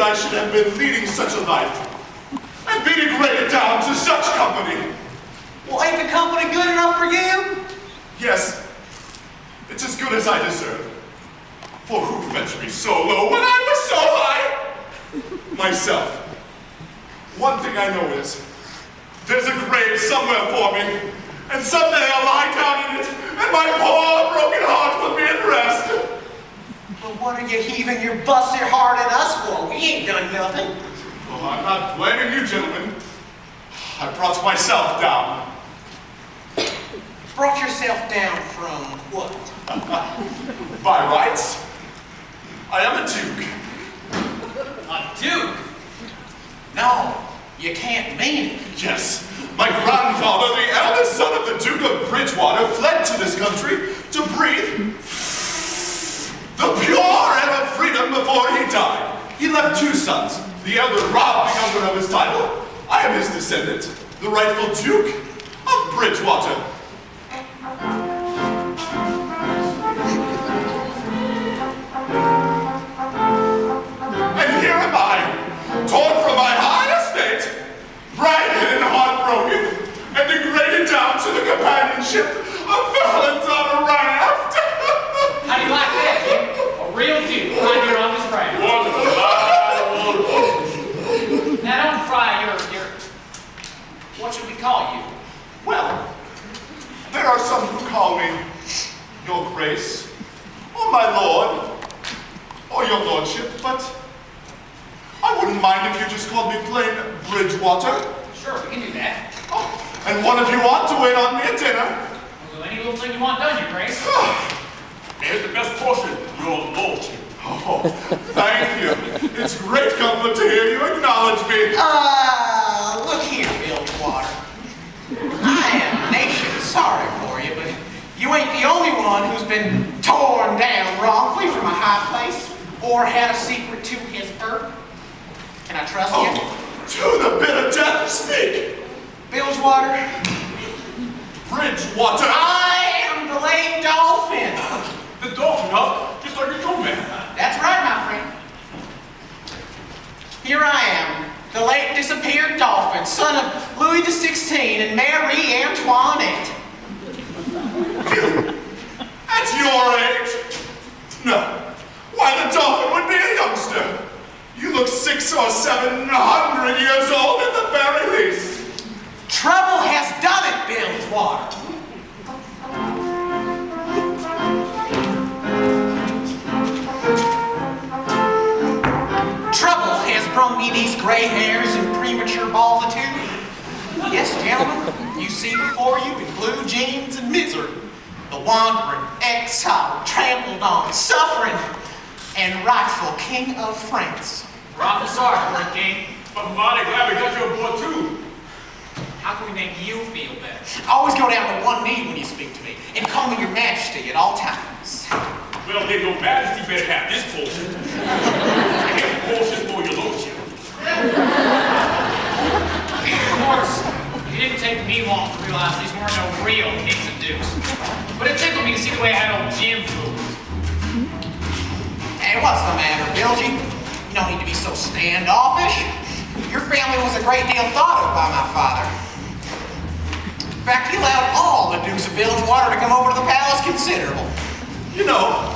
that I should have been leading such a life and be degraded down to such company. Well, ain't the company good enough for you? Yes, it's as good as I deserve. For who fetched me so low when I was so high? Myself. One thing I know is, there's a grave somewhere for me, and someday I'll lie down in it, and my poor broken heart will be at rest. Well, what are you heaving your busted heart at us for? We ain't done nothing. Oh, I'm not blaming you, gentlemen. I brought myself down. Brought yourself down from what? By rights, I am a duke. A duke? No, you can't mean it. Yes, my grandfather, the eldest son of the Duke of Bridgewater, fled to this country to breathe the pure air of freedom before he died. He left two sons. The elder robbed the younger of his title. I am his descendant, the rightful Duke of Bridgewater. And here am I, torn from my high estate, ragged and heartbroken, and degraded down to the companionship of felons on a raft. How do you like that, Duke? A real Duke right here on this raft. Now don't fry your, what should we call you? Well, there are some who call me Your Grace, or my Lord, or Your Lordship, but I wouldn't mind if you just called me plain Bridgewater. Sure, we can do that. Oh, and one of you ought to wait on me at dinner. We'll do any little thing you want done, Your Grace. Here's the best portion, Your Lordship. Oh, thank you. It's great comfort to hear you acknowledge me. Look here, Bridgewater. I am nation sorry for you, but you ain't the only one who's been torn down wrongfully from a high place or had a secret to his birth. Can I trust you? To the bitter death, speak. Bridgewater. Bridgewater. I am the late Dolphin. The dolphin, huh? Just like a young man. That's right, my friend. Here I am, the late disappeared Dolphin, son of Louis XVI and Marie Antoinette. You? At your age? No. Why, the Dolphin would be a youngster. You look 600 or 700 years old at the very least. Trouble has done it, Bridgewater. Trouble has brought me these gray hairs and premature balditude. Yes, gentlemen, you see before you in blue jeans and misery, the wandering, exiled, trampled on, suffering, and rightful King of France. We're awful sorry for it, King. But I'm mighty glad we got you aboard too. How can we make you feel better? Always go down to one knee when you speak to me, and call me your majesty at all times. Well, then your majesty better have this portion. Here's a portion for your lordship. Of course, it didn't take me long to realize these weren't no real kings and dukes. But it tickled me to see the way I had old Jim fooled. Hey, what's the matter, Bilgy? You don't need to be so standoffish. Your family was a great deal thought of by my father. In fact, he allowed all the Dukes of Bridgewater to come over to the palace considerable. You know,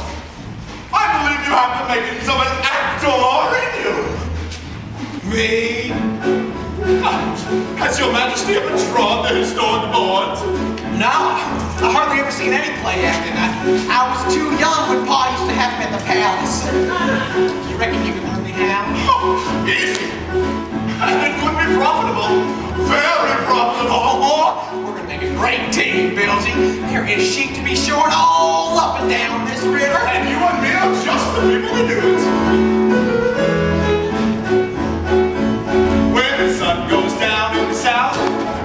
I believe you have the makings of an actor in you. Me? Has your majesty ever trod the historic boards? No, I hardly ever seen any play acting. I was too young when Pa used to have him at the palace. You reckon you can learn me how? Oh, easy. And it could be profitable. Very profitable. We're gonna make a great team, Bilgy. There is sheep to be shorn all up and down this river. And you and me are just the people to do it. When the sun goes down in the south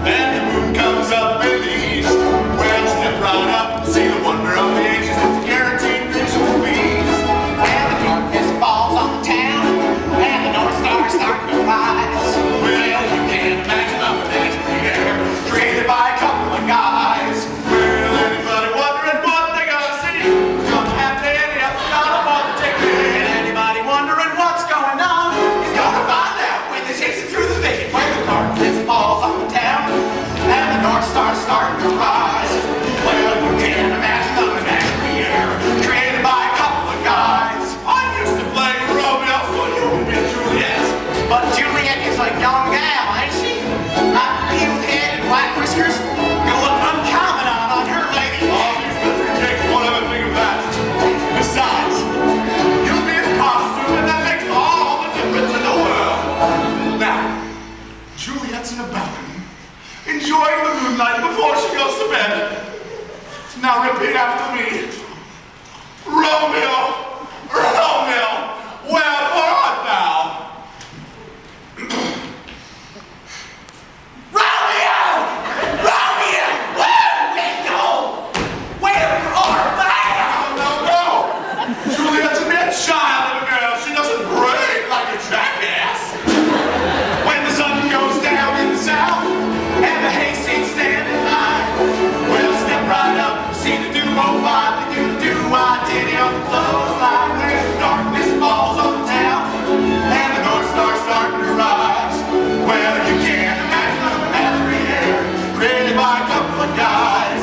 and the moon comes up in the east, well, step right up and see the wonder of the ages. It's a guaranteed visual feast. And the darkness falls on the town, and the North Star starts to rise. Well, you can't imagine the imaginary air created by a couple of guys. Well, anybody wondering what they're gonna see? It's gonna happen any other time on the ticket. night before she goes to bed. Now repeat after me. Romeo, Romeo, wherefore art thou? Romeo! Romeo! Where art thou? No. Juliet's a mere child of a girl. She doesn't break like a jackass. When the sun goes down in the south and the hayseeds standing high, we'll step right up, see the do-o-fi, the do-do-wah-diddy on the clothesline. When the darkness falls on the town and the North Star's starting to rise, well, you can't imagine a battery air created by a couple of guys.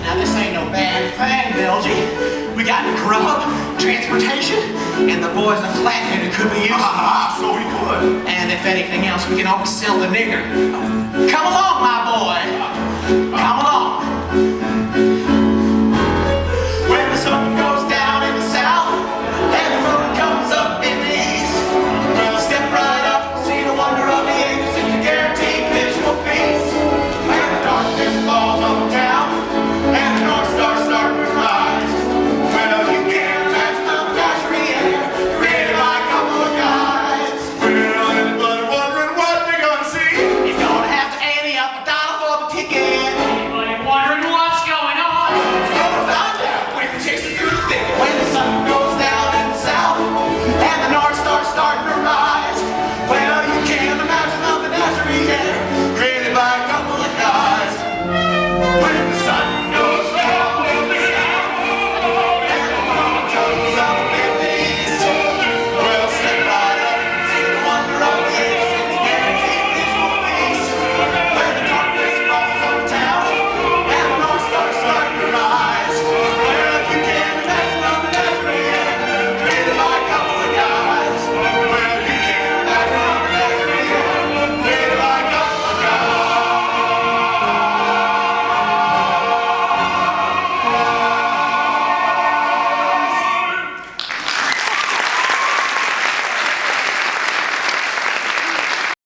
Now this ain't no bad thing, Belgie. We got grub, transportation, and the boys a flathead who could be used. So we could. And if anything else, we can always sell the nigger. Come along, my boy. Come along.